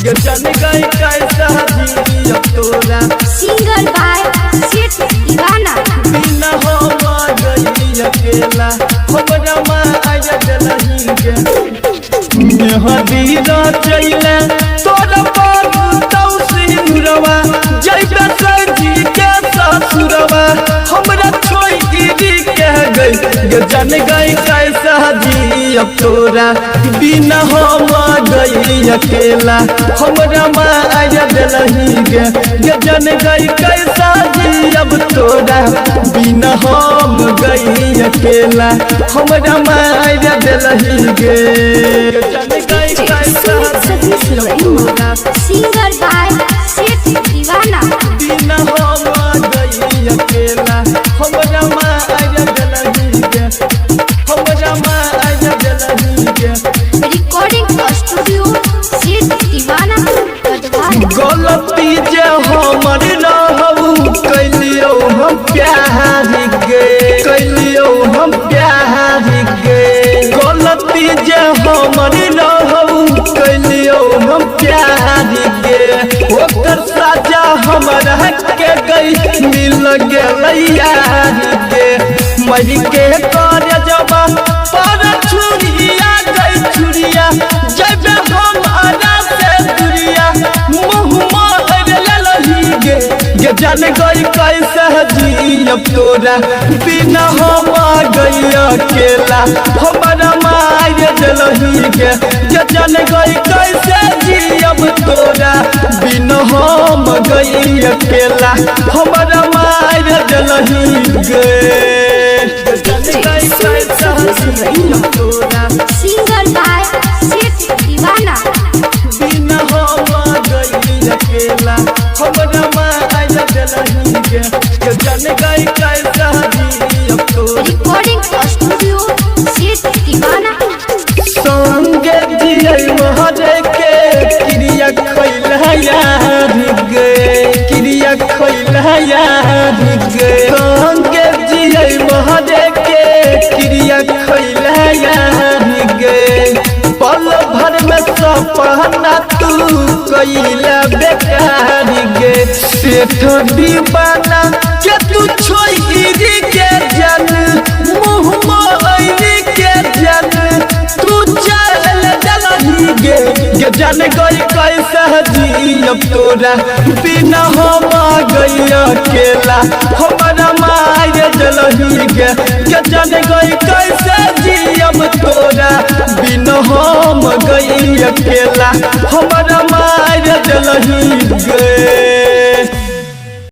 ये जान गई कैसा जी अब तोरा सिंगर बाय सेठ दीवाना बिना हो गई अकेला हमरा माया जलही के मेहदीरा चैले तोरा बाबू तौ सिंदूरवा जइबे सजी के ससुरवा हमरा छोई गिरी के गई ये जान गई कैसा जी अब तोरा बिना हो गई अकेला हमरा माया जलही के ये जान गई कैसा जी अब तोरा बिना हम गई अकेला हमरा माया जलही के जान गई कैसा सिंगर बाय सेठ दीवाना बिना हम गई अकेला हमरा माया जलही के हमरा माया जलही के रिकॉर्डिंग स्टूडियो सेठ दीवाना गलती जे हमर रहू कैलियो हम प्यार गे कैलियो हम प्यार गे गलती जे हमर रहू कैलियो हम प्यार गे ओकर साजा हमरा के गई मिल गेलैया गे मर के कर जबा पर छुरिया गई छुरिया जब हम आना से दुरिया ये जान गई कैसा जी अब तोरा बिना हम गई अकेला हमारा माया जलही के ये जान गई कैसे जी अब तोरा बिना हम गई अकेला हमारा माया जलही गे ये जान गई कैसा जी अब तोरा सिंगर बाय सेठ दीवाना बिना हम गई अकेला हमरा माया जलही के ये जान गई कैसा जी अब तोरा रिकॉर्डिंग स्टूडियो सेठ दीवाना संगे जियै महरे के क्रिया खैला यार गे क्रिया खैला यार गे संगे जियै महरे के क्रिया खैला यार गे पल भर में सपना तू कैला बेकार गे सेठ दीवाना के तू छोइरी के जन मुँह मोइरी के जन तू चल जलही गे ये जान गई कैसा जी अब तोरा बिना हम गई अकेला हमारा माया जलही गे ये जान गई कैसे जी अब तोरा बिना हम गई अकेला हमारा माया जलही